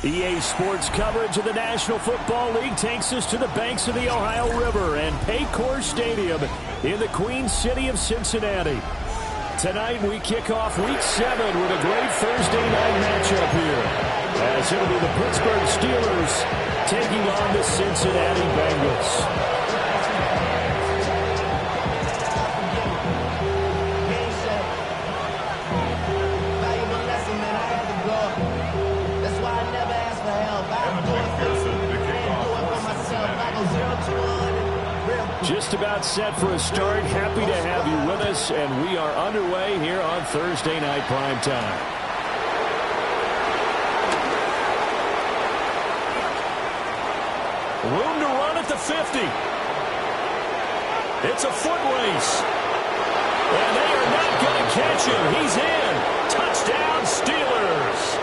EA Sports coverage of the National Football League takes us to the banks of the Ohio River and Paycor Stadium in the Queen City of Cincinnati. Tonight we kick off Week 7 with a great Thursday night matchup here, as it'll be the Pittsburgh Steelers taking on the Cincinnati Bengals. Just about set for a start. Happy to have you with us, and we are underway here on Thursday Night Primetime. Room to run at the 50. It's a foot race. And they are not going to catch him. He's in. Touchdown, Steelers.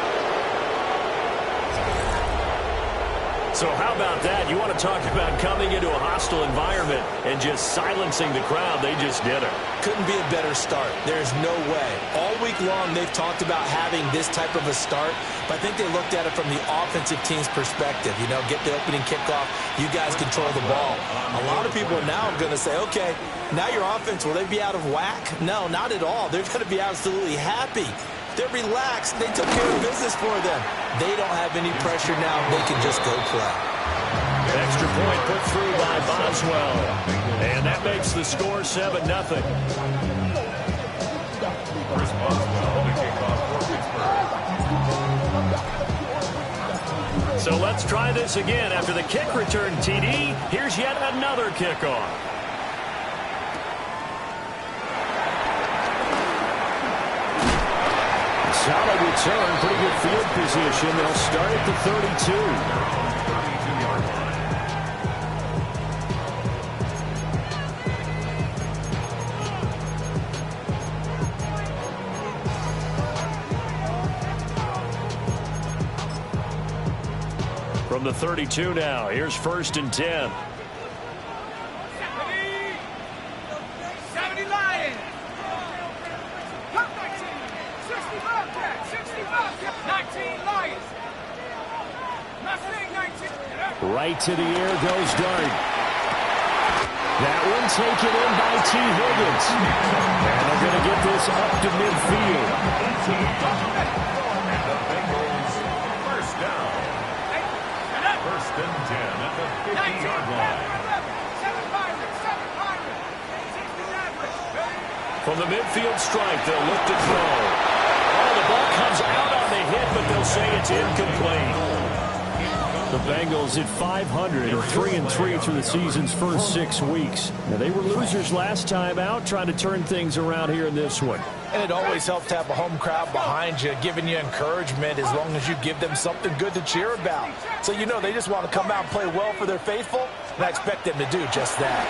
So how about that? You want to talk about coming into a hostile environment and just silencing the crowd. They just did it. Couldn't be a better start. There's no way. All week long they've talked about having this type of a start, but I think they looked at it from the offensive team's perspective. You know, get the opening kickoff. You guys control the ball. A lot of people are now going to say, okay, now your offense, will they be out of whack? No, not at all. They're going to be absolutely happy. They're relaxed. They took care of business for them. They don't have any pressure now. They can just go play. Extra point put through by Boswell. And that makes the score 7-0. Chris Boswell, the kickoff for Pittsburgh. So let's try this again. After the kick return, TD, here's yet another kickoff. Solid return, pretty good field position. They'll start at the 32. From the 32 now, here's 1st and 10. Right to the air goes Dart. That one taken in by T. Higgins. And they're going to get this up to midfield. And the Bengals, first down. 1st and 10 at the 50-yard line. From the midfield stripe, they'll look to throw. Oh, the ball comes out on the hit, but they'll say it's incomplete. The Bengals at 500 and 3-3 through the season's first 6 weeks. Now, they were losers last time out, trying to turn things around here in this one. And it always helps to have a home crowd behind you, giving you encouragement as long as you give them something good to cheer about. So you know they just want to come out and play well for their faithful, and I expect them to do just that.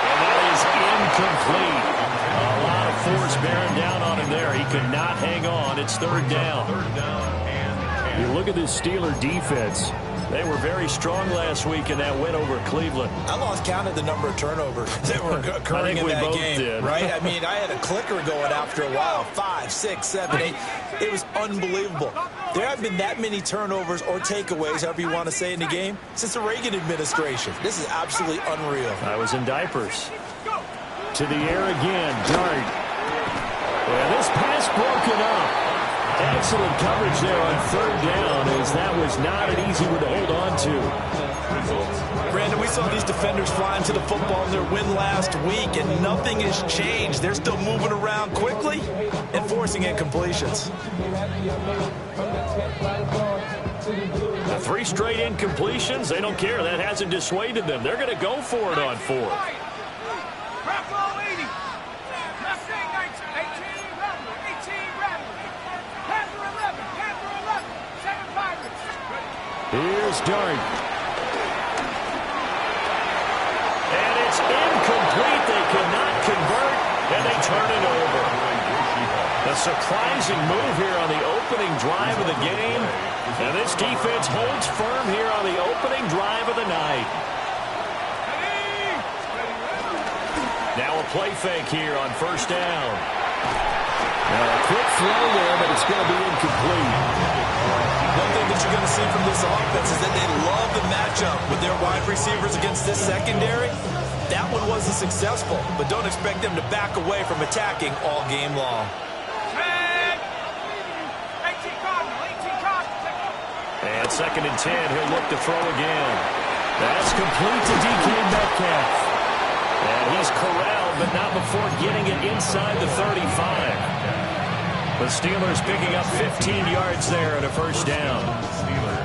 And that is incomplete. A lot of force bearing down on him there. He could not hang on. It's 3rd down. 3rd down. You look at this Steeler defense. They were very strong last week in that win over Cleveland. I lost count of the number of turnovers that were occurring in that game, did. right? I mean, I had a clicker going after a while. 5, 6, 7, 8. It was unbelievable. There haven't been that many turnovers or takeaways, however you want to say, in the game since the Reagan administration. This is absolutely unreal. I was in diapers. To the air again, Dart. Yeah, this pass broken up. Excellent coverage there on 3rd down, as that was not an easy one to hold on to. Brandon, we saw these defenders flying to the football in their win last week, and nothing has changed. They're still moving around quickly and forcing incompletions. The 3 straight incompletions, they don't care. That hasn't dissuaded them. They're going to go for it on 4th. Here's Dart. And it's incomplete. They cannot convert, and they turn it over. A surprising move here on the opening drive of the game. And this defense holds firm here on the opening drive of the night. Now a play fake here on 1st down. A quick throw there, but it's going to be incomplete. One thing that you're going to see from this offense is that they love the matchup with their wide receivers against this secondary. That one wasn't successful, but don't expect them to back away from attacking all game long. And 2nd and 10, he'll look to throw again. That's complete to DK Metcalf. And he's corralled, but not before getting it inside the 35. The Steelers picking up 15 yards there and a first down.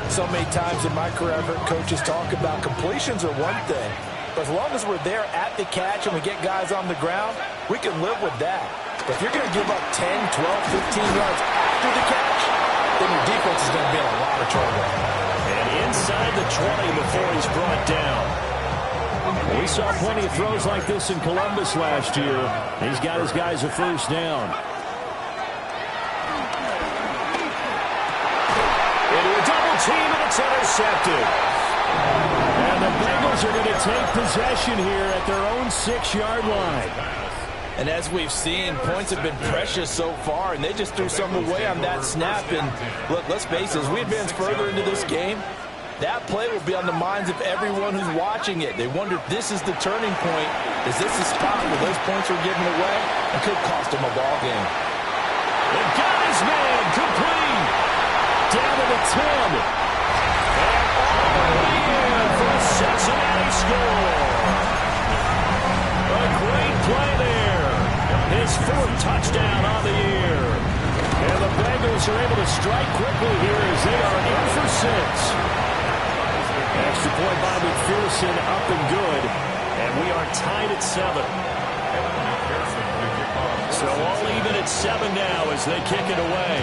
So many times in my career, I've heard coaches talk about completions are one thing. But as long as we're there at the catch and we get guys on the ground, we can live with that. But if you're going to give up 10, 12, 15 yards after the catch, then your defense is going to be in a lot of trouble. And inside the 20 before he's brought down. We saw plenty of throws like this in Columbus last year. He's got his guys a first down. Into a double team, and it's intercepted. And the Bengals are going to take possession here at their own 6-yard line. And as we've seen, points have been precious so far, and they just threw some away on that snap. And look, let's face it, as we advance further into this game, that play will be on the minds of everyone who's watching it. They wonder if this is the turning point. Is this the spot where those points were given away? It could cost them a ball game. They've got his man complete. Down to the 10. And all the way in for a Cincinnati score. A great play there. His 4th touchdown on the year. And the Bengals are able to strike quickly here as they are in for 6. Extra point by McPherson, up and good. And we are tied at 7. So all even at 7 now as they kick it away.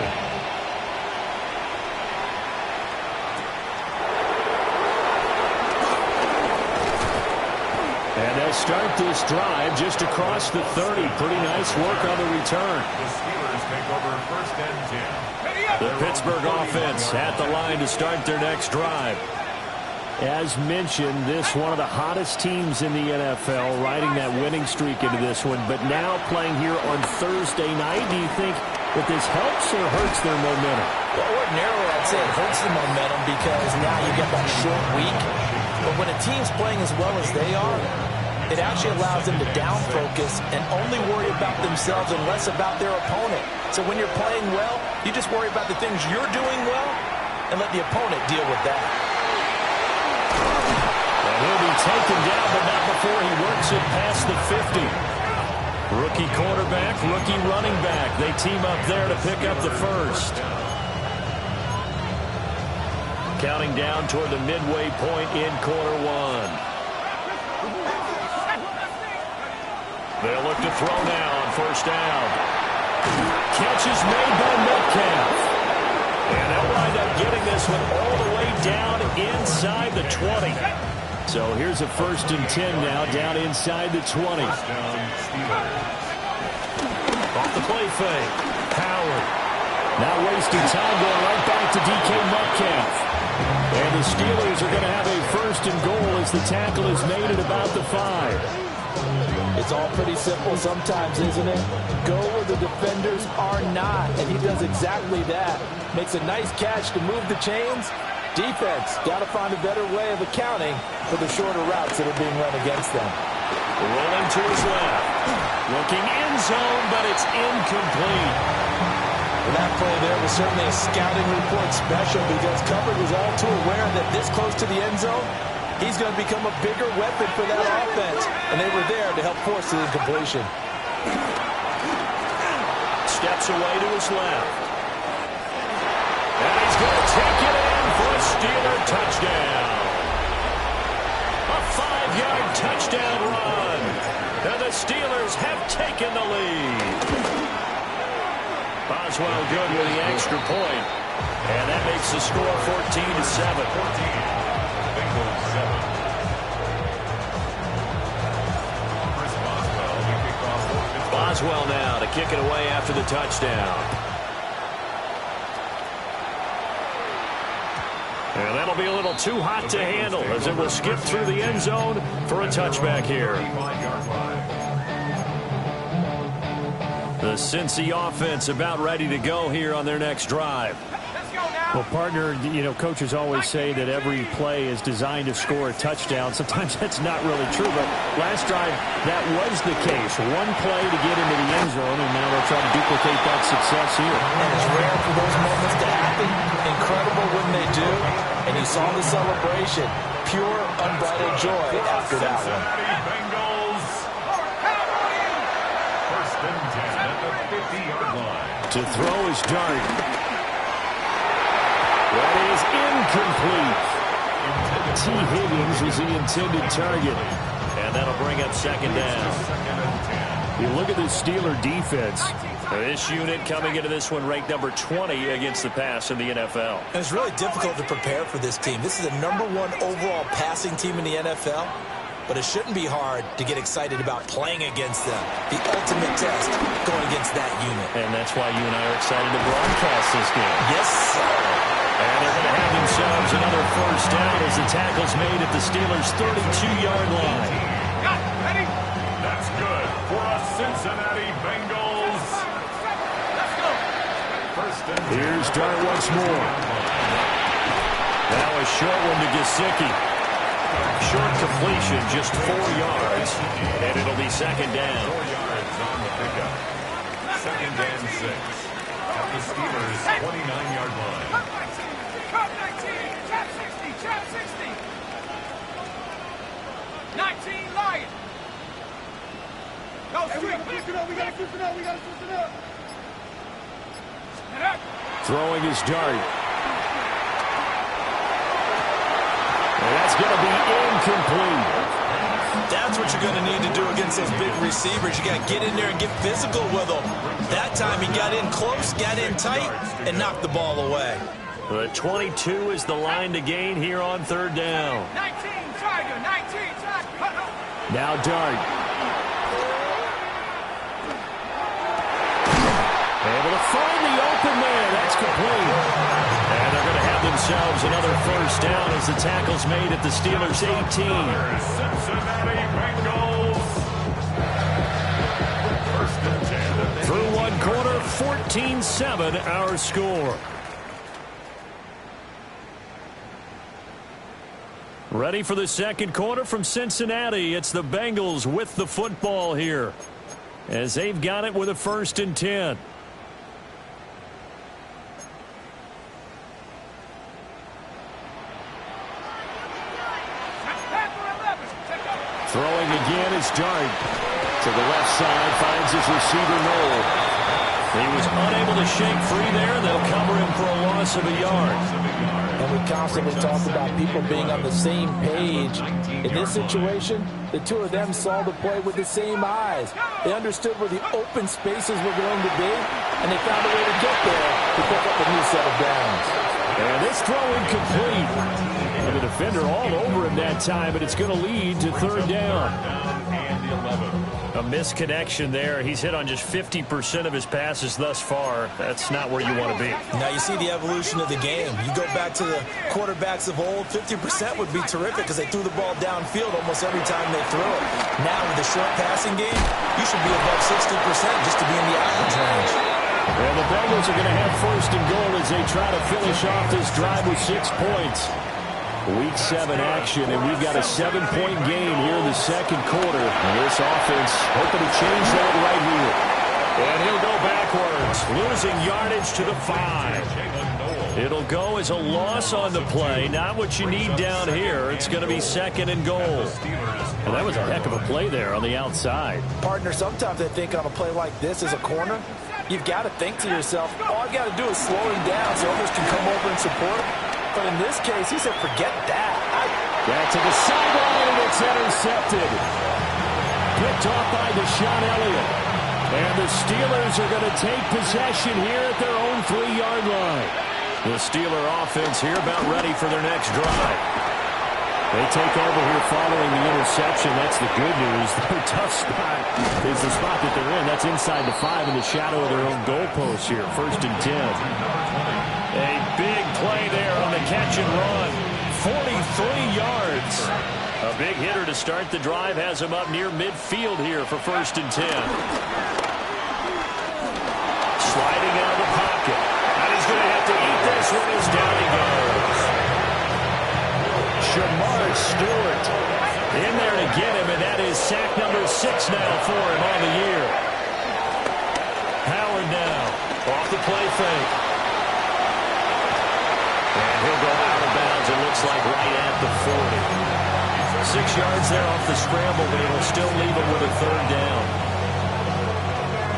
And they'll start this drive just across the 30. Pretty nice work on the return. The Steelers take over 1st and 10. The Pittsburgh offense at the line to start their next drive. As mentioned, this one of the hottest teams in the NFL, riding that winning streak into this one, but now playing here on Thursday night. Do you think that this helps or hurts their momentum? Well, ordinarily, I'd say it hurts the momentum because now you get that short week. But when a team's playing as well as they are, it actually allows them to down focus and only worry about themselves and less about their opponent. So when you're playing well, you just worry about the things you're doing well and let the opponent deal with that. And he'll be taken down, but not before he works it past the 50. Rookie quarterback, rookie running back. They team up there to pick up the first. Counting down toward the midway point in quarter 1. They'll look to throw now on first down. Catch is made by Metcalf. And they'll wind up getting this one all the way down inside the 20. So here's a 1st and 10 now, down inside the 20. Off the play fake. Howard. Not wasting time, going right back to DK Metcalf. And the Steelers are going to have a 1st and goal as the tackle is made at about the 5. It's all pretty simple sometimes, isn't it? Go where the defenders are not, and he does exactly that. Makes a nice catch to move the chains. Defense, got to find a better way of accounting for the shorter routes that are being run against them. Rolling to his left. Looking end zone, but it's incomplete. Well, that play there was certainly a scouting report special because coverage was all too aware that this close to the end zone, he's going to become a bigger weapon for that offense. And they were there to help force the incompletion. Steps away to his left. And he's going to take it in for a Steeler touchdown. A 5-yard touchdown run. And the Steelers have taken the lead. Boswell good with the extra point. And that makes the score 14-7. Bengals 7. Boswell now to kick it away after the touchdown. And that'll be a little too hot to handle as it will skip through the end zone for a touchback here. The Cincy offense about ready to go here on their next drive. Well, partner, you know, coaches always say that every play is designed to score a touchdown. Sometimes that's not really true, but last drive, that was the case. One play to get into the end zone, and now they'll try to duplicate that success here. And it's rare for those moments to happen. Incredible when they do. And you saw the celebration. Pure, unbridled joy after that one. Bengals. First and 10 at the 50-yard line. To throw is Dart. That is incomplete. T. Higgins is the intended target. And that'll bring up second down. You look at the Steeler defense. This unit coming into this one ranked number 20 against the pass in the NFL. And it's really difficult to prepare for this team. This is the #1 overall passing team in the NFL. But it shouldn't be hard to get excited about playing against them. The ultimate test going against that unit. And that's why you and I are excited to broadcast this game. Yes, sir. And they're going to have themselves another first down as the tackle's made at the Steelers' 32-yard line. That's good for a Cincinnati Bengals. Let's go. First and 10. Here's Dart once more. Now a short one to Gesicki. Short completion, just 4 yards, and it'll be second down. 4 yards on the pickup. Second and 6 at the Steelers' 29-yard line. Cut 19, trap 60, trap 60. 19, Lion. Go street. We gotta switch it up, we gotta switch it up. Throwing his Dart. And that's going to be incomplete. That's what you're going to need to do against those big receivers. You got to get in there and get physical with them. That time he got in close, got in tight, and knocked the ball away. The 22 is the line to gain here on third down. 19, Tiger, 19, Tiger. Now Dart. Able to find the open man. That's complete. And they're going to have themselves another first down as the tackle's made at the Steelers' 18. Cincinnati Bengals. First and 10. Through one quarter, 14-7 our score. Ready for the second quarter from Cincinnati. It's the Bengals with the football here as they've got it with a first and 10. Throwing again is Dart. To the left side, finds his receiver Noel. He was unable to shake free there. They'll cover him for a loss of a yard. And we constantly talk about people being on the same page. In this situation, the two of them saw the play with the same eyes. They understood where the open spaces were going to be, and they found a way to get there to pick up a new set of downs. And this throw incomplete. And the defender all over him that time, but it's going to lead to third down. A misconnection there. He's hit on just 50% of his passes thus far. That's not where you want to be. Now you see the evolution of the game. You go back to the quarterbacks of old, 50% would be terrific because they threw the ball downfield almost every time they threw it. Now with the short passing game, you should be above 60% just to be in the average range. And the Bengals are going to have first and goal as they try to finish off this drive with 6 points. Week 7 action, and we've got a 7-point game here in the second quarter. And this offense hoping to change that right here. And he'll go backwards, losing yardage to the 5. It'll go as a loss on the play. Not what you need down here. It's going to be second and goal. And that was a heck of a play there on the outside. Partner, sometimes I think on a play like this as a corner, you've got to think to yourself, all I've got to do is slow him down so others can come over and support him. But in this case, he said, forget that. Back to the sideline, and it's intercepted. Picked off by Deshaun Elliott. And the Steelers are going to take possession here at their own 3-yard line. The Steeler offense here about ready for their next drive. They take over here following the interception. That's the good news. Their tough spot is the spot that they're in. That's inside the 5 in the shadow of their own goalpost here. First and 10. A big play there on the catch and run. 43 yards. A big hitter to start the drive has him up near midfield here for first and 10. Sliding out of the pocket. And he's going to have to eat this one as down he goes. Shamar Stewart in there to get him, and that is sack number 6 now for him on the year. Howard now off the play fake. And he'll go out of bounds, it looks like right at the 40. 6 yards there off the scramble, but it'll still leave him with a 3rd down.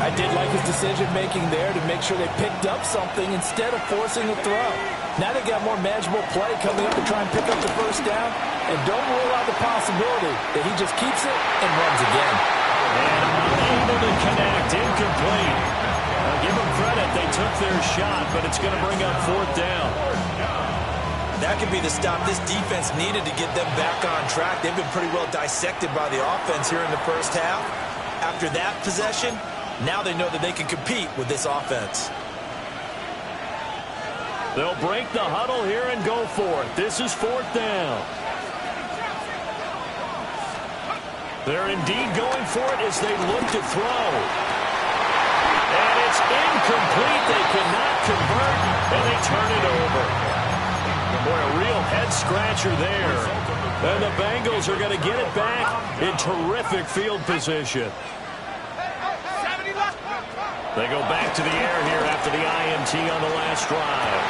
I did like his decision-making there to make sure they picked up something instead of forcing a throw. Now they got more manageable play coming up to try and pick up the 1st down. And don't rule out the possibility that he just keeps it and runs again. And unable to connect, incomplete. I'll give them credit, they took their shot, but it's going to bring up 4th down. That could be the stop this defense needed to get them back on track. They've been pretty well dissected by the offense here in the 1st half. After that possession, now they know that they can compete with this offense. They'll break the huddle here and go for it. This is 4th down. They're indeed going for it as they look to throw. And it's incomplete. They cannot convert, and they turn it over. Boy, a real head-scratcher there. And the Bengals are going to get it back in terrific field position. They go back to the air here after the INT on the last drive.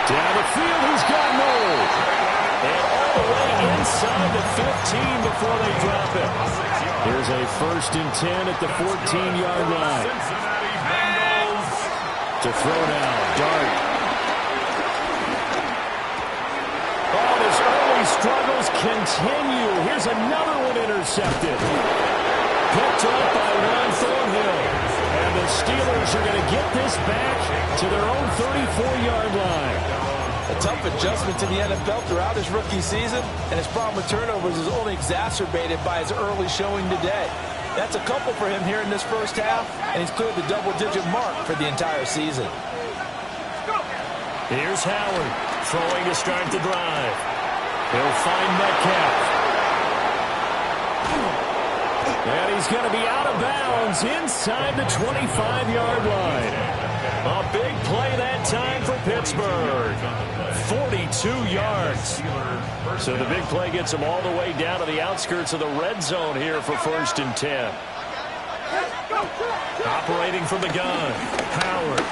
Down the field, he's got Noel. And all the way inside the 15 before they drop it. Here's a 1st and 10 at the 14-yard line. To throw now, Dart. Oh, his early struggles continue. Here's another one intercepted. Picked up by Ron Thornhill. And the Steelers are going to get this back to their own 34-yard line. A tough adjustment to the NFL throughout his rookie season, and his problem with turnovers is only exacerbated by his early showing today. That's a couple for him here in this 1st half, and he's cleared the double-digit mark for the entire season. Here's Howard throwing to start the drive. He'll find Metcalf. And he's going to be out of bounds inside the 25-yard line. A big play that time for Pittsburgh. 42 yards. So the big play gets him all the way down to the outskirts of the red zone here for 1st and 10. Operating from the gun, Howard.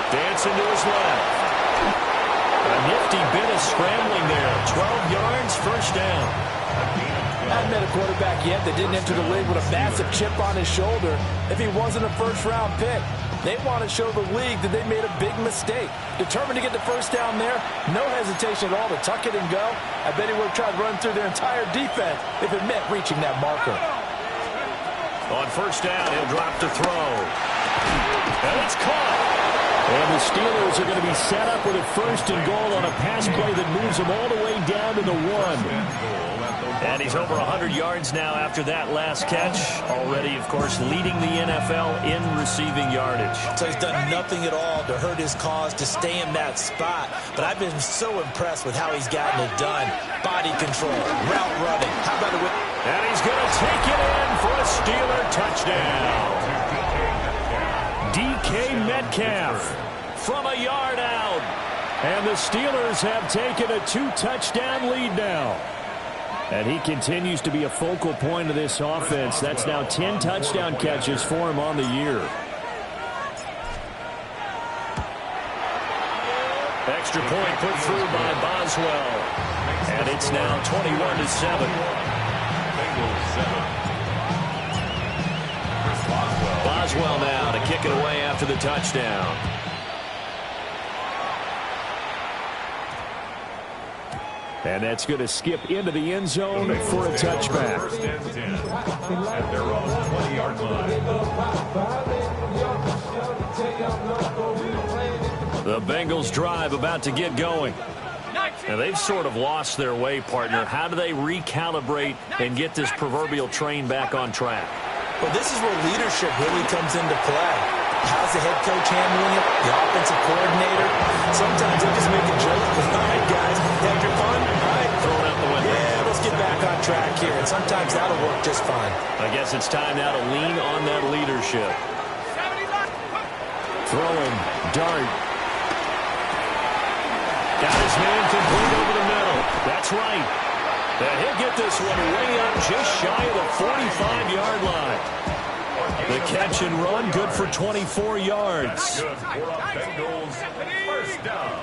Dancing to his left. A nifty bit of scrambling there. 12 yards, 1st down. I haven't met a quarterback yet that didn't enter the league with a massive chip on his shoulder if he wasn't a 1st-round pick. They want to show the league that they made a big mistake. Determined to get the 1st down there, no hesitation at all to tuck it and go. I bet he would have tried running through their entire defense if it meant reaching that marker. On 1st down, he'll drop to throw. And it's caught. And the Steelers are going to be set up with a 1st and goal on a pass play that moves them all the way down to the 1. And he's over 100 yards now after that last catch. Already, of course, leading the NFL in receiving yardage. So he's done nothing at all to hurt his cause, to stay in that spot. But I've been so impressed with how he's gotten it done. Body control, route running. How about it? And he's going to take it in for a Steeler touchdown. DK Metcalf from a yard out. And the Steelers have taken a 2-touchdown lead now. And he continues to be a focal point of this offense. That's now 10 touchdown catches for him on the year. Extra point put through by Boswell. And it's now 21-7. Boswell now to kick it away after the touchdown. And that's going to skip into the end zone for a touchback. 1st and 10 at their own 20-yard line. The Bengals drive about to get going. Now they've sort of lost their way, partner. How do they recalibrate and get this proverbial train back on track? Well, this is where leadership really comes into play. How's the head coach handling it? The offensive coordinator? Sometimes they just make a joke. All right, guys, had your fun? All right, throw it out the window. Yeah, let's get back on track here. And sometimes that'll work just fine. I guess it's time now to lean on that leadership. Throwing. Dart. Got his man complete over the middle. That's right. And he'll get this one way up just shy of the 45-yard line. The catch and run, good for 24 yards. Good for a Bengals first down.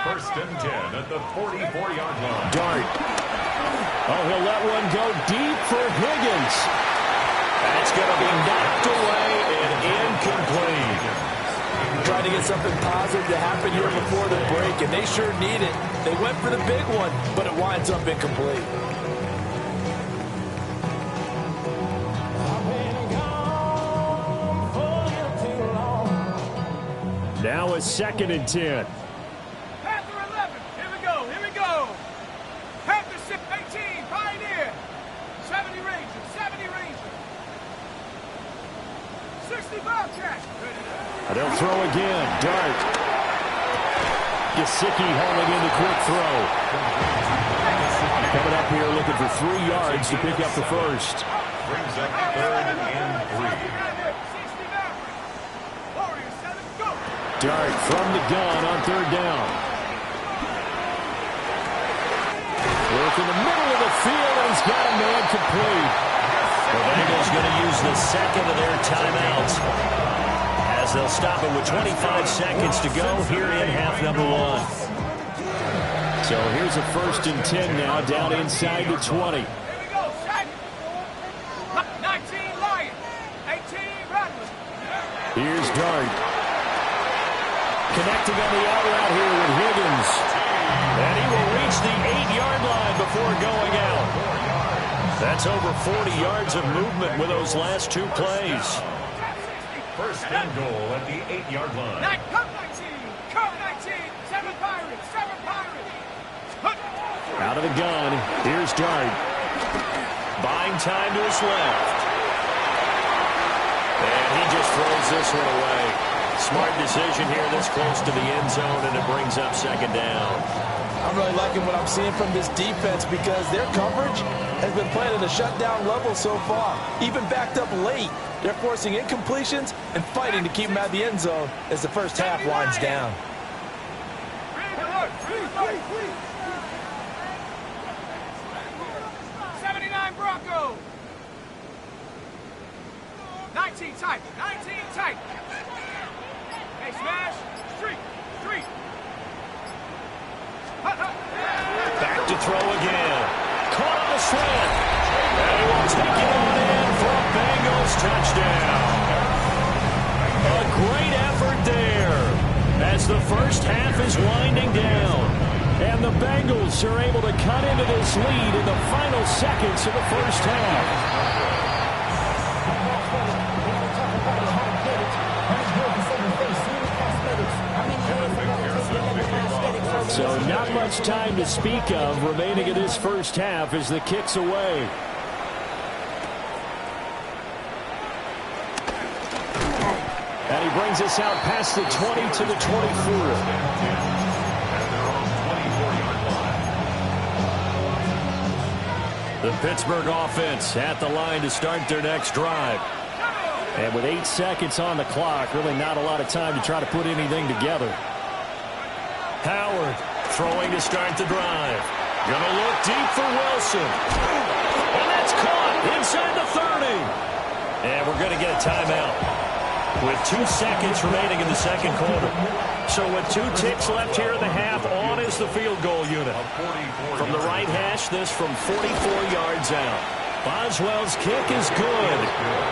First and 10 at the 44-yard line. Dart. Oh, he'll let one go deep for Higgins. That's going to be knocked away and incomplete. Trying to get something positive to happen here before the break, and they sure need it. They went for the big one, but it winds up incomplete. Now a 2nd and 10. Panther 11. Here we go. Here we go. Panther 18. Pioneer. 70 Rangers. 70 Rangers. 60 Bobcat. They'll throw again. Dart. Gesicki hauling in the quick throw. Coming up here looking for 3 yards to pick up the first. Brings up 3rd and 3. Dart from the gun on 3rd down. Work in the middle of the field, and he's got a man complete. The Bengals going to use the second of their timeouts as they'll stop it with 25 seconds to go here in half number 1. So here's a 1st and 10 now, down inside the 20. Here we go. 19 Lion. 18 Rattler. Here's Dart. Connecting on the out route here with Higgins. And he will reach the 8-yard line before going out. That's over 40 yards of movement with those last 2 plays. First and goal at the 8-yard line. Come 19. Come 19. 7 Pirates. 7 Pirates. Out of the gun. Here's Dart. Buying time to his left. And he just throws this one away. Smart decision here this close to the end zone, and it brings up 2nd down. I'm really liking what I'm seeing from this defense because their coverage has been playing at a shutdown level so far. Even backed up late, they're forcing incompletions and fighting to keep them out of the end zone as the first half winds down. 79 Bronco. 19 tight. 19 tight. Hey, smash. Street. Back to throw again. Caught on the slant. And he will take it on in for a Bengals touchdown. A great effort there as the first half is winding down. And the Bengals are able to cut into this lead in the final seconds of the first half. So not much time to speak of remaining in this first half as the kick's away. And he brings us out past the 20 to the 24. The Pittsburgh offense at the line to start their next drive. And with 8 seconds on the clock, really not a lot of time to try to put anything together. Howard throwing to start the drive. Gonna look deep for Wilson. And that's caught inside the 30. And we're going to get a timeout with 2 seconds remaining in the second quarter. So with 2 ticks left here in the half, on is the field goal unit. From the right hash, this from 44 yards out. Boswell's kick is good.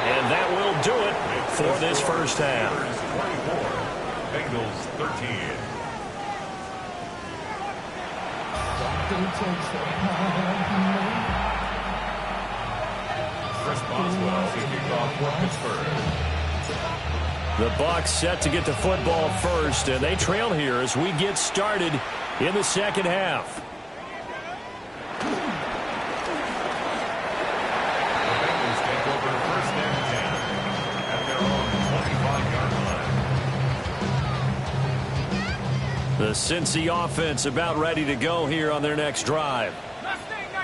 And that will do it for this first half. Bengals 13. Chris Boswell to kick off for Pittsburgh. The Bucs set to get the football first, and they trail here as we get started in the second half. The Bengals take over first and 10 at their own 25-yard line. The Cincy offense about ready to go here on their next drive.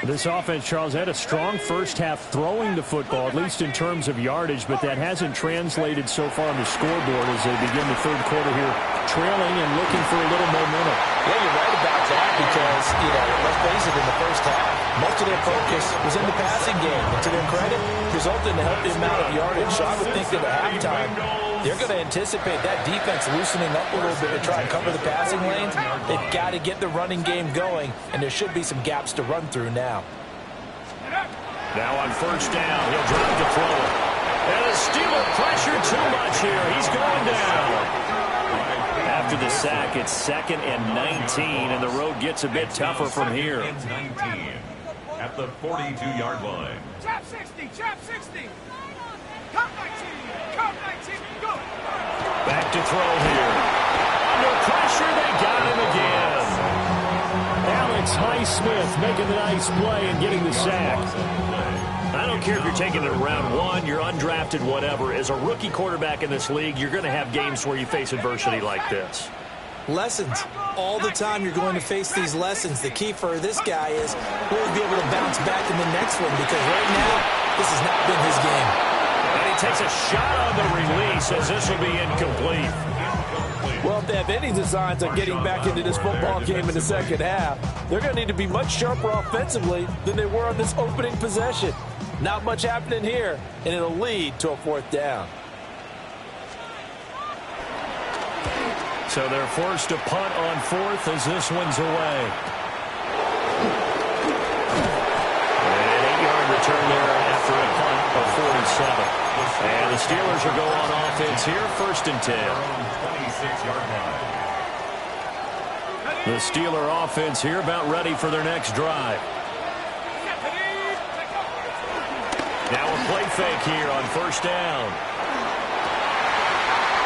This offense, Charles, had a strong first half throwing the football, at least in terms of yardage, but that hasn't translated so far on the scoreboard as they begin the third quarter here, trailing and looking for a little momentum. Yeah, you're right about that because, let's face it, in the first half, most of their focus was in the passing game. And to their credit, resulted in a healthy amount of yardage. So I would think that at halftime, they're going to anticipate that defense loosening up a little bit to try and cover the passing lanes. They've got to get the running game going, and there should be some gaps to run through now. Now on first down, he'll drive to throw it. And the Steeler pressure too much here. He's going down. After the sack, it's 2nd and 19, and the road gets a bit tougher from here. 19 at the 42-yard line. Chop 60, chop 60. Come 19, come 19, go. Back to throw here. Under pressure, they got him again. Alex Highsmith making the nice play and getting the sack. I don't care if you're taking it in round 1, you're undrafted, whatever. As a rookie quarterback in this league, you're going to have games where you face adversity like this. Lessons. All the time you're going to face these lessons. The key for this guy is will he be able to bounce back in the next one, because right now, this has not been his game. And he takes a shot on the release as this will be incomplete. Well, if they have any designs on getting back into this football game in the second half, they're going to need to be much sharper offensively than they were on this opening possession. Not much happening here, and it'll lead to a 4th down. So they're forced to punt on 4th as this one's away. An 8-yard return there after a punt of 47. And the Steelers will go on offense here, 1st and 10. 26-yard line. The Steeler offense here about ready for their next drive. Now a play fake here on 1st down.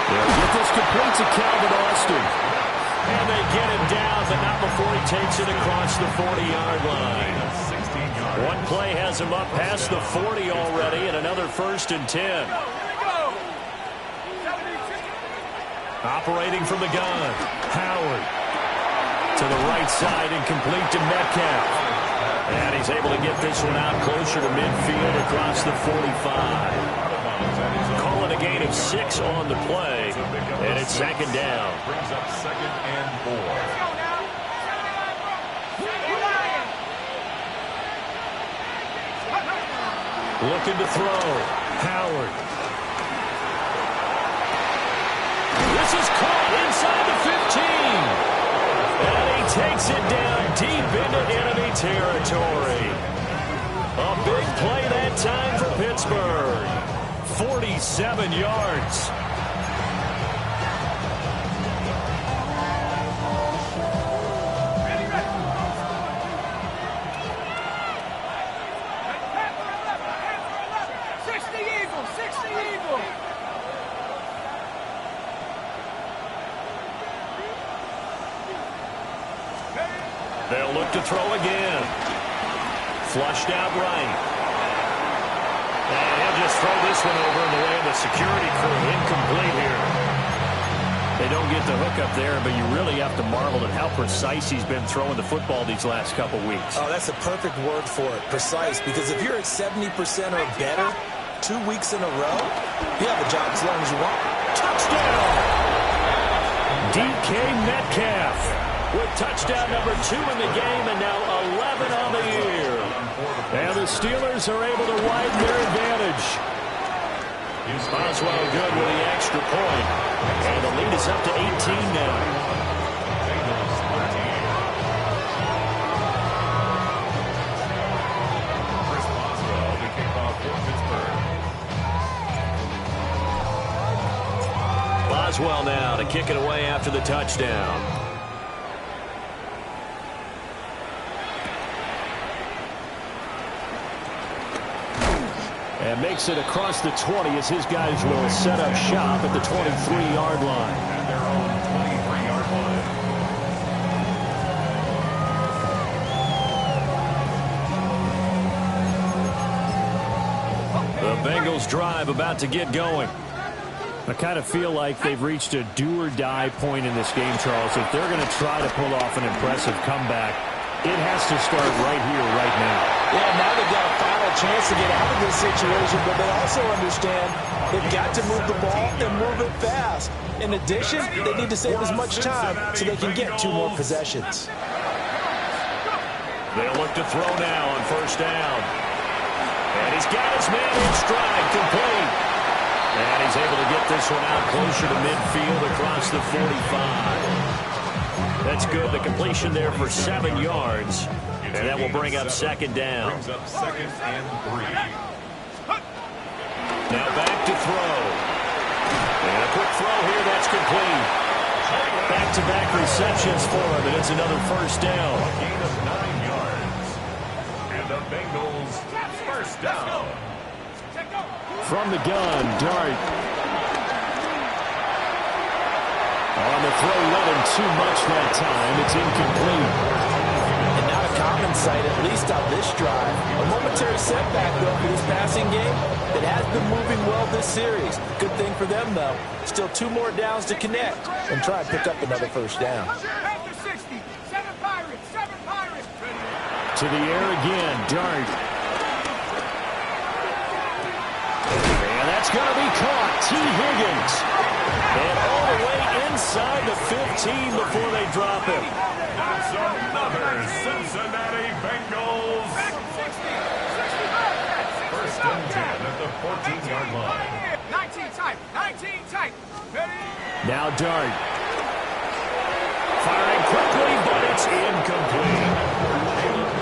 They'll get this complete to Calvin Austin. And they get him down, but not before he takes it across the 40-yard line. One play has him up past the 40 already, and another 1st and 10. Operating from the gun, Howard. To the right side and complete to Metcalf. And he's able to get this one out closer to midfield across the 45. Call it a gain of 6 on the play, and it's 2nd down. Brings up 2nd and 4. Looking to throw, Howard. This is caught inside the 15. And he takes it down deep into enemy territory. A big play that time for Pittsburgh. 47 yards. They'll look to throw again. Flushed out right. And he'll just throw this one over in the way of the security crew. Incomplete here. They don't get the hook up there, but you really have to marvel at how precise he's been throwing the football these last couple weeks. Oh, that's the perfect word for it, precise. Because if you're at 70% or better 2 weeks in a row, you have a job as long as you want. Touchdown! DK Metcalf with touchdown number 2 in the game, and now 11 on the year. And the Steelers are able to widen their advantage. Boswell good with the extra point. And the lead is up to 18 now. Chris Boswell, the kickoff for Pittsburgh. Boswell now to kick it away after the touchdown. And makes it across the 20 as his guys will set up shop at the 23-yard line. At their own 23-yard line. The Bengals drive about to get going. I kind of feel like they've reached a do-or-die point in this game, Charles. If they're going to try to pull off an impressive comeback, It has to start right here, right now. Yeah, now they've got a final chance to get out of this situation, but they also understand they've got to move the ball and move it fast. In addition, they need to save as much time so they can get 2 more possessions. They'll look to throw now on first down. And he's got his man in stride, complete. And he's able to get this one out closer to midfield across the 45. That's good. The completion there for 7 yards. And that will bring up second down. Brings up second and 3. Now back to throw. And a quick throw here. That's complete. Back-to-back receptions for him, and it's another first down. A gain of 9 yards. And the Bengals first down. From the gun, Dart. On the throw, wasn't too much that time. It's incomplete. And not a common sight, at least on this drive. A momentary setback, though, for this passing game. It has been moving well this series. Good thing for them, though. Still 2 more downs to connect and try and pick up another first down. After 60, 7 Pirates, 7 Pirates. To the air again, Dart. And that's going to be caught. T. Higgins. And all the way inside the 15 before they drop him. That's another Cincinnati Bengals. 1st and 10 at the 14-yard line. 19 tight, 19 tight. Ready? Now Dart. Firing quickly, but it's incomplete.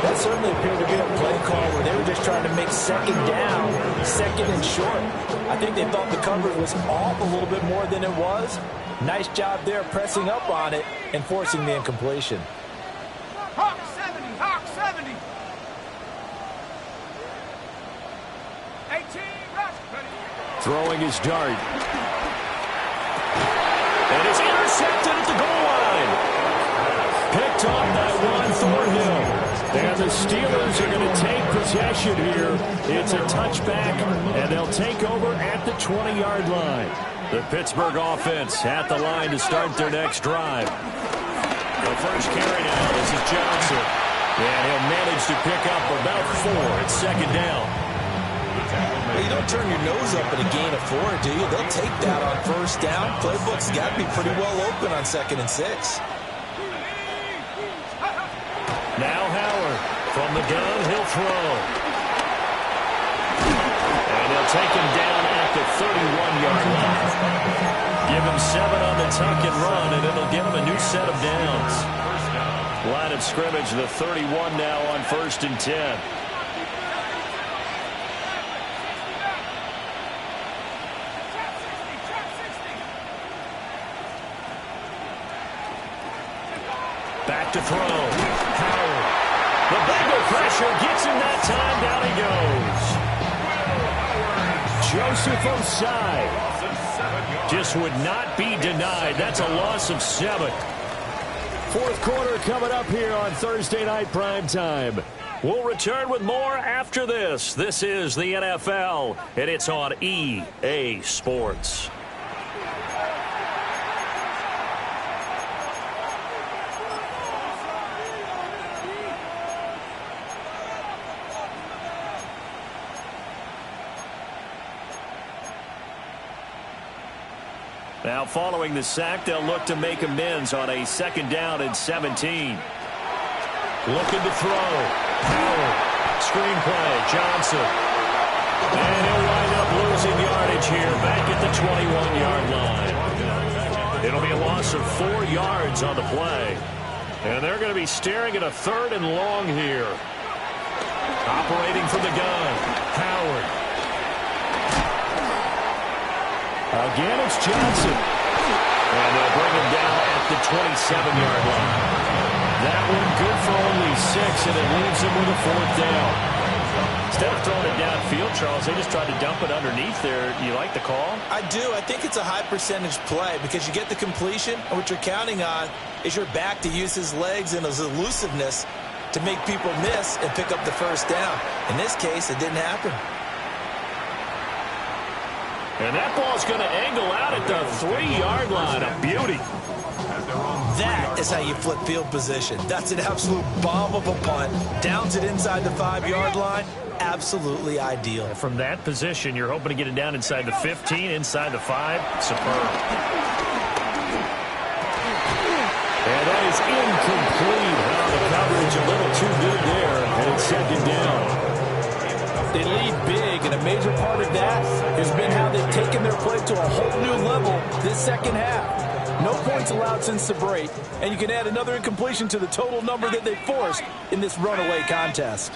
That certainly appeared to be a play call where they were just trying to make second down, second and short. I think they thought the coverage was off a little bit more than it was. Nice job there pressing up on it and forcing the incompletion. Hawk 70, Hawk 70. 18, rush. Ready? Throwing his Dart. And it's intercepted at the goal line. Picked off by Juan Thornhill. And the Steelers are going to take possession here. It's a touchback, and they'll take over at the 20-yard line. The Pittsburgh offense at the line to start their next drive. The first carry now. This is Johnson. And he'll manage to pick up about 4. It's second down. Well, you don't turn your nose up at a gain of 4, do you? They'll take that on first down. Playbook's got to be pretty well open on 2nd and 6. Now Howard from the gun, he'll throw. And they'll take him down at the 31-yard line. Give him 7 on the tuck and run, and it'll give him a new set of downs. Line of scrimmage, the 31 now on 1st and 10. Back to throw. Howard. The Bengal pressure gets him that time. Down he goes. Joseph Osai just would not be denied. That's a loss of 7. 4th quarter coming up here on Thursday Night Primetime. We'll return with more after this. This is the NFL, and it's on EA Sports. Now, following the sack, they'll look to make amends on a 2nd down and 17. Looking to throw. Howard. Screenplay. Johnson. And he'll wind up losing yardage here back at the 21-yard line. It'll be a loss of 4 yards on the play. And they're going to be staring at a 3rd and long here. Operating from the gun. Howard. Again, it's Johnson. And they'll bring him down at the 27-yard line. That one good for only 6, and it leaves him with a 4th down. Instead of throwing it downfield, Charles, they just tried to dump it underneath there. You like the call? I do. I think it's a high percentage play because you get the completion, and what you're counting on is your back to use his legs and his elusiveness to make people miss and pick up the 1st down. In this case, it didn't happen. And that ball's going to angle out at the 3-yard line. A beauty. That is how you flip field position. That's an absolute bomb of a punt. Downs it inside the 5-yard line. Absolutely ideal. From that position, you're hoping to get it down inside the 15, inside the 5. Superb. And that is incomplete. The coverage a little too good there, and it's second down. They lead big, and a major part of that has been how they've taken their play to a whole new level this second half. No points allowed since the break, and you can add another incompletion to the total number that they forced in this runaway contest.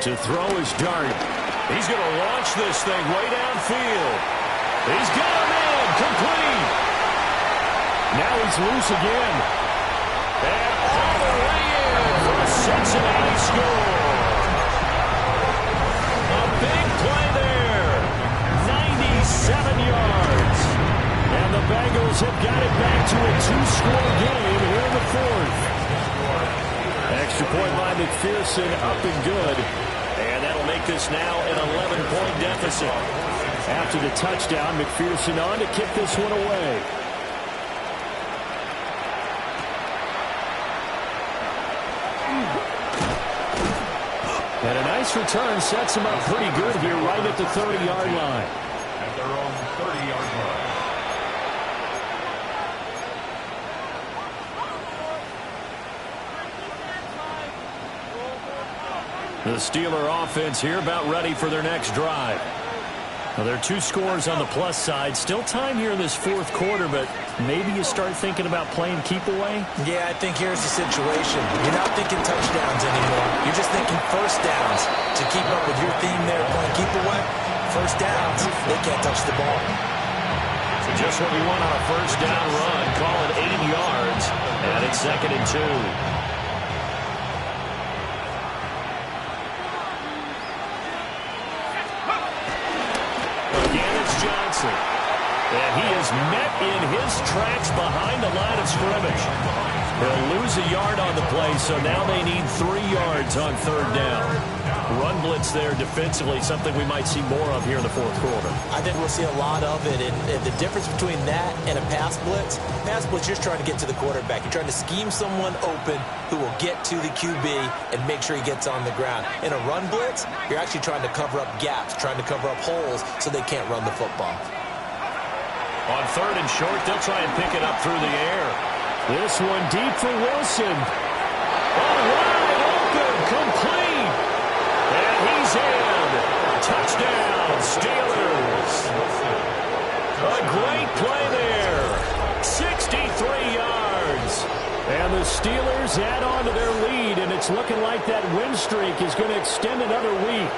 To throw his dart. He's going to launch this thing way downfield. He's got him in. Complete. Now he's loose again. And all the way in for a Cincinnati score. A big play there. 97 yards. And the Bengals have got it back to a 2-score game here in the fourth. Extra point by McPherson, up and good. And that'll make this now an 11-point deficit. After the touchdown, McPherson on to kick this one away. And a nice return sets him up pretty good here right at the 30-yard line. At their own 30-yard line. The Steeler offense here about ready for their next drive. Well, there are 2 scores on the plus side. Still time here in this fourth quarter, but maybe you start thinking about playing keep away? Yeah, I think here's the situation. You're not thinking touchdowns anymore. You're just thinking first downs. To keep up with your theme there, playing keep away, first downs, they can't touch the ball. So just what we want on a first down run. Call it 80 yards, and it's 2nd and 2. Johnson. And he is met in his tracks behind the line of scrimmage. They'll lose a yard on the play, so now they need 3 yards on 3rd down. Run blitz there defensively, something we might see more of here in the fourth quarter. I think we'll see a lot of it. And the difference between that and a pass blitz, you're just trying to get to the quarterback. You're trying to scheme someone open who will get to the QB and make sure he gets on the ground. In a run blitz, you're actually trying to cover up gaps, trying to cover up holes so they can't run the football. On 3rd and short, they'll try and pick it up through the air. This one deep for Wilson. All wide open, complete. And he's in. Touchdown, Steelers. A great play there. 63 yards. And the Steelers add on to their lead, and it's looking like that win streak is going to extend another week.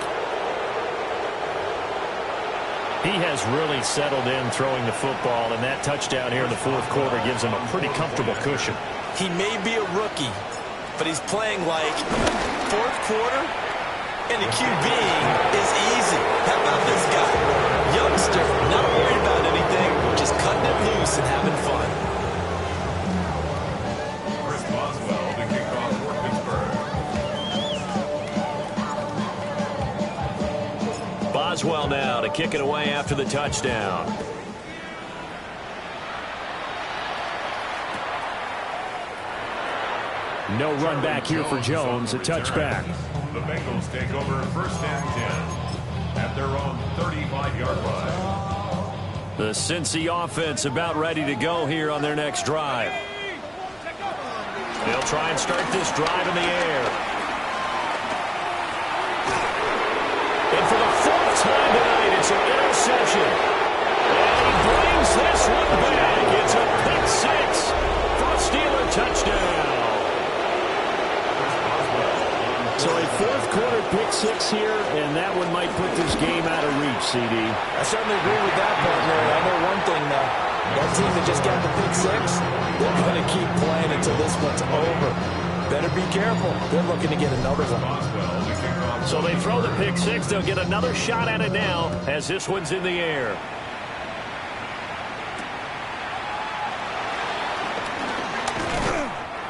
He has really settled in throwing the football, and that touchdown here in the fourth quarter gives him a pretty comfortable cushion. He may be a rookie, but he's playing like fourth quarter, and the QB is easy. How about this guy? Youngster, not worried about anything, just cutting it loose and having fun. Chris Boswell to kick off for Pittsburgh. Boswell now to kick it away after the touchdown. No run back here for Jones, a touchback. The Bengals take over 1st and 10 at their own 35-yard line. The Cincy offense about ready to go here on their next drive. They'll try and start this drive in the air. And for the 4th time tonight, it's an interception. And he brings this one back. It's a pick 6 for a Steeler touchdown. So a fourth quarter pick 6 here, and that one might put this game out of reach, CD. I certainly agree with that, partner. I know one thing, though. That team that just got the pick 6, they're going to keep playing until this one's over. Better be careful. They're looking to get another one. So they throw the pick 6. They'll get another shot at it now as this one's in the air.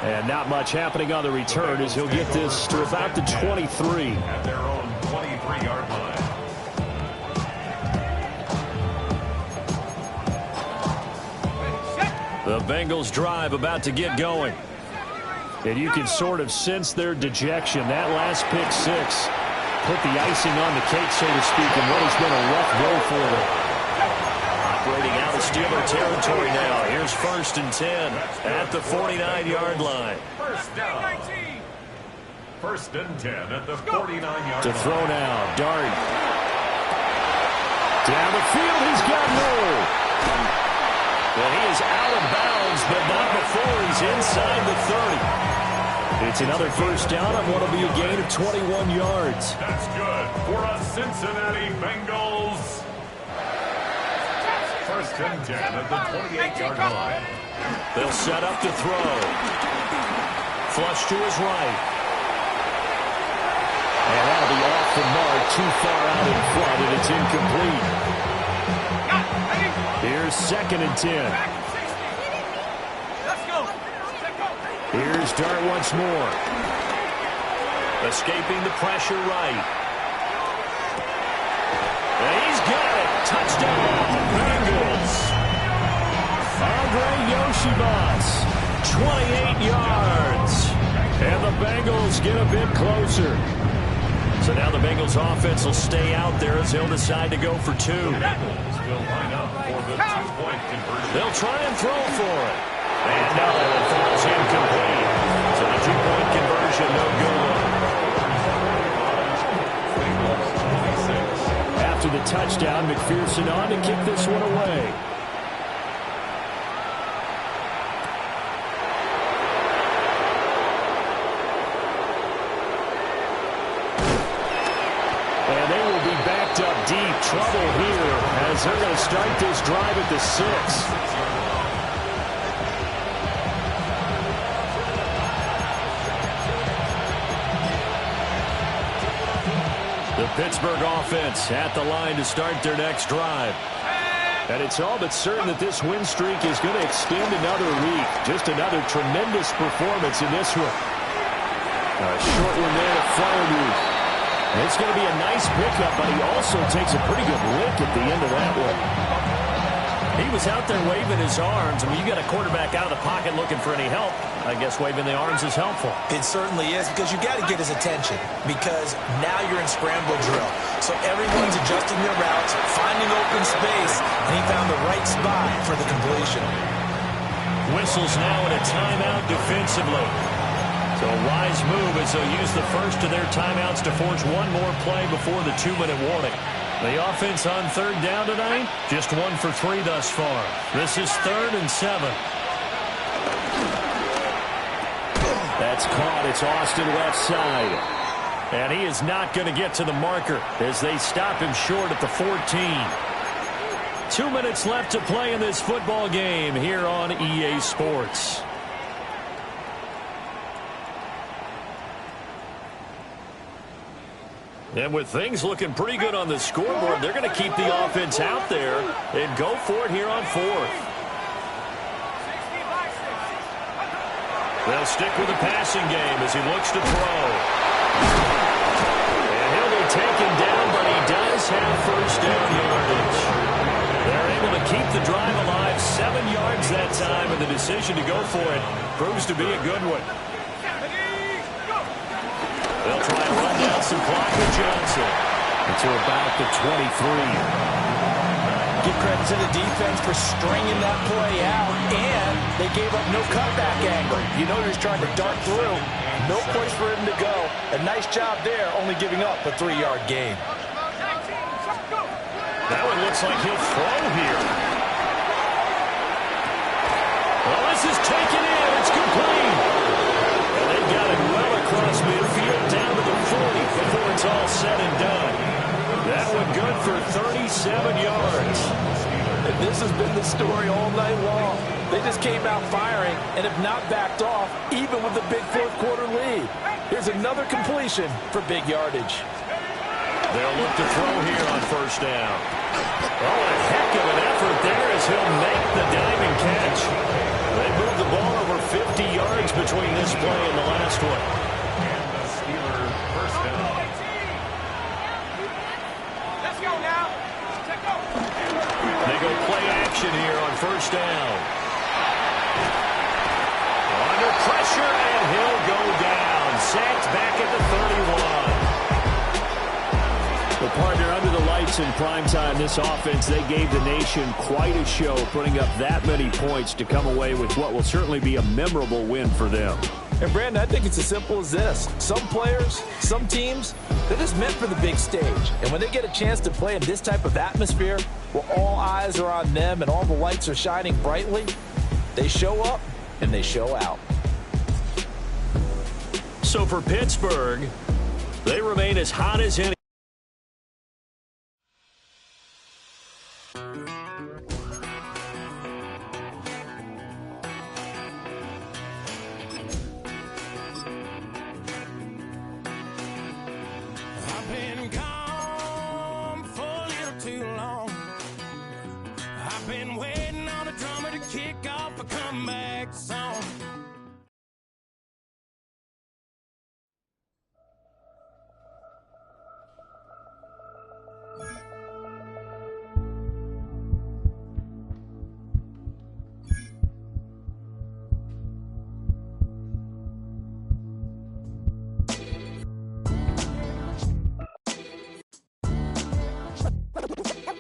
And not much happening on the return as he'll get this to about the 23. At their own 23-yard line. The Bengals drive about to get going. And you can sort of sense their dejection. That last pick six put the icing on the cake, so to speak, in what has been a rough go for them. Operating out of Steeler territory now. Here's 1st and 10 at the 49-yard line. First down. 1st and 10 at the 49-yard line. To throw now, Dart. Down the field, he's got room. Well, he is out of bounds, but not before he's inside the 30. It's another first down on what will be a gain of 21 yards. That's good for a Cincinnati Bengals. 1st and 10 at the 28-yard line. They'll set up to throw. Flush to his right. And that'll be off the mark, too far out in front, and it's incomplete. Here's 2nd and 10. Here's Dart once more. Escaping the pressure right. And he's got it. Touchdown, Bengals. Andre Yoshibas, 28 yards. And the Bengals get a bit closer. So now the Bengals offense will stay out there as they'll decide to go for 2. Still line up for the 2-point conversion. They'll try and throw for it. And no, it falls incomplete. So the 2-point conversion, no good. After the touchdown, McPherson on to kick this one away. And they will be backed up deep. Trouble here as they're going to start this drive at the 6. The Pittsburgh offense at the line to start their next drive. And it's all but certain that this win streak is going to extend another week. Just another tremendous performance in this one. A short one there at Freiermuth. And it's going to be a nice pickup, but he also takes a pretty good lick at the end of that one. He was out there waving his arms. I mean, you got a quarterback out of the pocket looking for any help. I guess waving the arms is helpful. It certainly is, because you got to get his attention, because now you're in scramble drill. So everyone's adjusting their routes, finding open space, and he found the right spot for the completion. Whistles now in a timeout defensively. So a wise move as they'll use the first of their timeouts to force one more play before the 2-minute warning. The offense on 3rd down tonight, just 1 for 3 thus far. This is 3rd and 7. That's caught. It's Austin left side. And he is not going to get to the marker as they stop him short at the 14. 2 minutes left to play in this football game here on EA Sports. And with things looking pretty good on the scoreboard, they're going to keep the offense out there and go for it here on 4th. They'll stick with the passing game as he looks to throw. And he'll be taken down, but he does have first down yardage. They're able to keep the drive alive, 7 yards that time, and the decision to go for it proves to be a good one. They'll try and run down some clock with Johnson until about the 23. Give credit to the defense for stringing that play out, and they gave up no cutback angle. You know he's trying to dart through. No place for him to go. A nice job there, only giving up a 3-yard gain. That one looks like he'll throw here. Well, this is taken in. It's complete. And they got it well across midfield down to the 40 before it's all said and done. That one good for 37 yards. And this has been the story all night long. They just came out firing and have not backed off, even with the big fourth-quarter lead. Here's another completion for big yardage. They'll look to throw here on first down. Oh, a heck of an effort there as he'll make the diving catch. They move the ball over 50 yards between this play and the last one. And the Steelers first down. Let's go now. Let's go. They go play action here on first down. Under pressure, and he'll go down. Sacked back at the 31. Well, partner, under the lights in primetime, this offense, they gave the nation quite a show, putting up that many points to come away with what will certainly be a memorable win for them. And, Brandon, I think it's as simple as this. Some players, some teams, they're just meant for the big stage. And when they get a chance to play in this type of atmosphere, where all eyes are on them and all the lights are shining brightly, they show up and they show out. So for Pittsburgh, they remain as hot as any.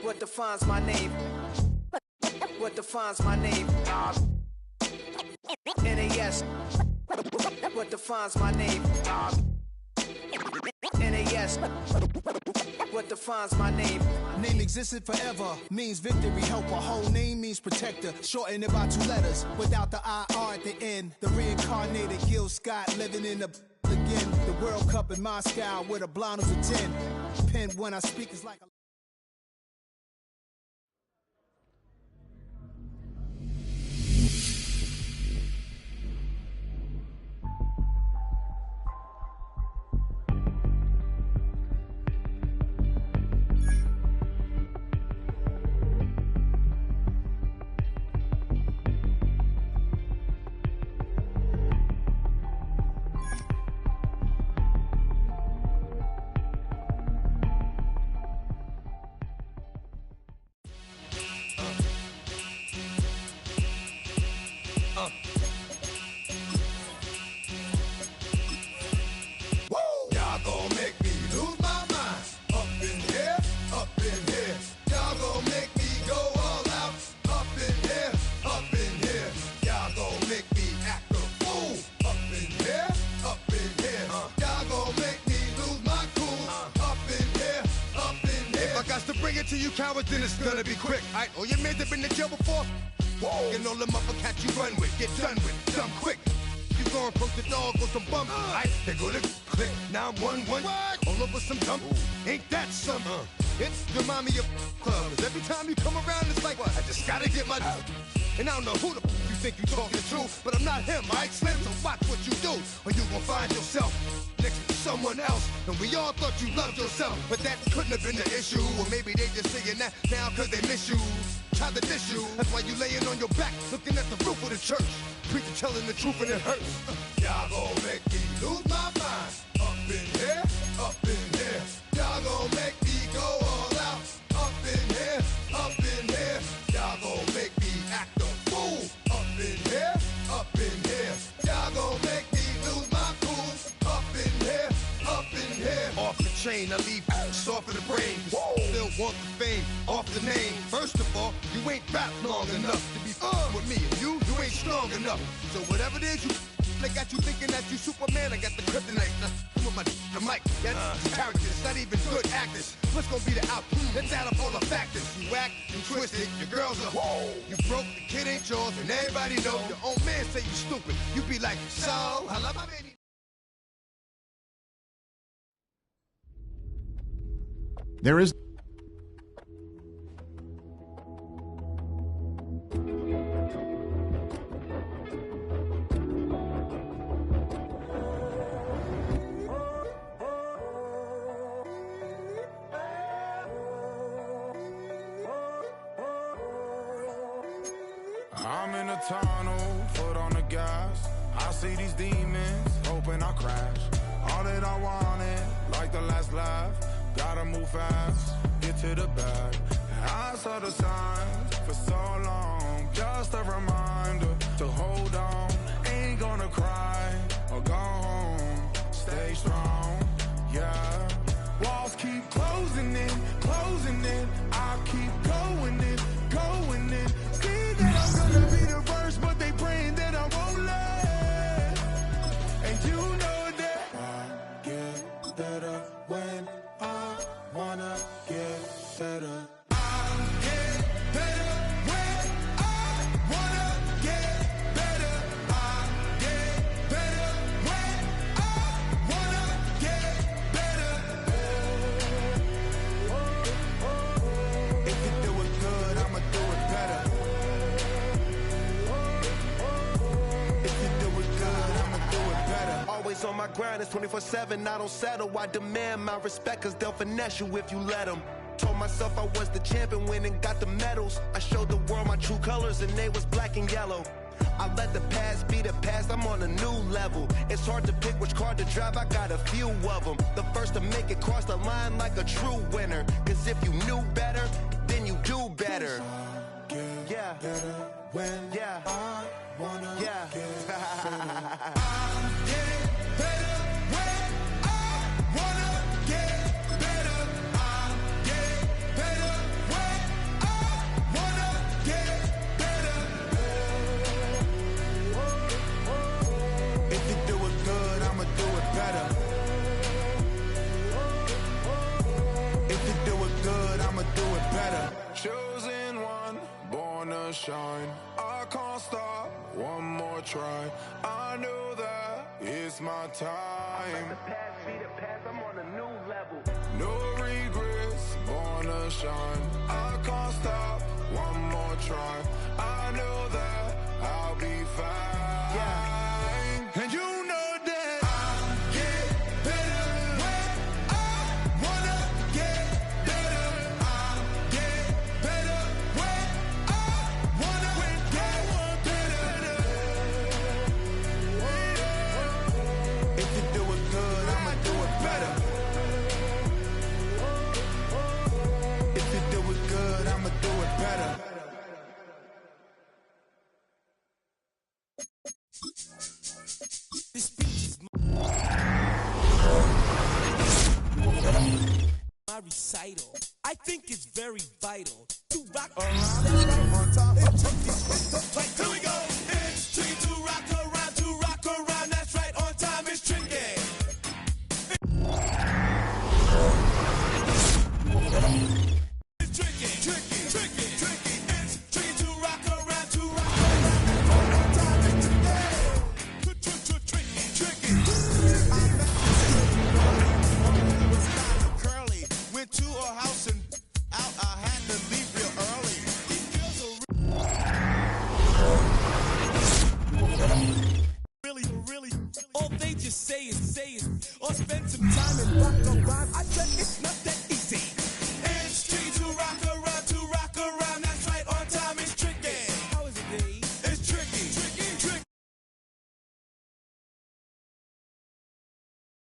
What defines my name? What defines my name? NAS. What defines my name? NAS. What defines my name? Name existed forever, means victory, helper. Whole name means protector. Shorten it by 2 letters, without the IR at the end. The reincarnated Gil Scott living in the again. The World Cup in Moscow with a blind of a 10. Pen when I speak is like a to you cowards, then it's gonna be quick. Alright, all your men have been to jail before. Whoa, and all them uppercats you run with, get done with, dumb quick. You going from the dog or some bum? Alright, they go to click 911. All over some dump. Ain't that something? It's remind me of clubs. Every time you come around, it's like I just gotta get my. And I don't know who the you think you talking to, but I'm not him, alright, Slim? So watch what you do, or you gon' find yourself next to someone else. And we all thought you loved yourself, but that couldn't have been the issue. Or maybe they just saying that now cause they miss you. Try to diss you, that's why you laying on your back, looking at the roof of the church. Preacher telling the truth and it hurts. Y'all gon' make me lose my mind. Up in here, up in here. Y'all gon' make me go all out. Up in here, up in here. Y'all gon' make me act a fool. Up in here, up in here. Y'all gon' make me lose my cool. Up in here, up in here. Off the chain, I leave soft in the brain. Still want the fame, off the name. First of all, you ain't rap long enough to be with me. And you ain't strong enough. So whatever it is you they got you thinking that you Superman. I got the kryptonite. Come on, the mic. That's characters, not even good actors. What's gonna be the outcome? Let's add up all the factors. You act, you twisted, your girls are you broke, the kid ain't yours, and everybody know your own man say you stupid. You be like, so, I love my baby. There is I'm in a tunnel, foot on the gas. I see these demons, hoping I crash. All that I wanted, like the last laugh. Gotta move fast, get to the bag. I saw the signs for so long. Just a reminder to hold on. Ain't gonna cry or go home. Stay strong, yeah. Walls keep closing in, closing in. I keep going in, going in. See that I'm gonna be the first, but they praying that I won't let. And you know that I get better when I wanna get better. I get better when I wanna get better. I get better when I wanna get better. If you do it good, I'ma do it better. If you do it good, I'ma do it better. Always on my grind, it's 24/7, I don't settle. I demand my respect, cause they'll finesse you if you let them. Told myself I was the champion, went and got the medals. I showed the world my true colors and they was black and yellow. I let the past be the past, I'm on a new level. It's hard to pick which car to drive, I got a few of them. The first to make it cross the line like a true winner. Cause if you knew better, then you do better. Yeah. Better when Yeah. I wanna Yeah. get better. I'm getting better when I wanna get better. I'm getting better when I wanna get better. If you do it good, I'ma do it better. If you do it good, I'ma do it better. Chosen one, born to shine. I can't stop, one more try. I know that it's my time. The past be the past, I'm on a new level. No regrets, born to shine. I can't stop, one more try. I know that I'll be fine. Yeah. And you know that I'm getting better when I wanna get better. I'm getting better when I wanna get better. if you do it good, I'ma do it better. If you do it good, I'ma do it better. This speech is my recital. I think it's very vital to rock around and on top. It took these like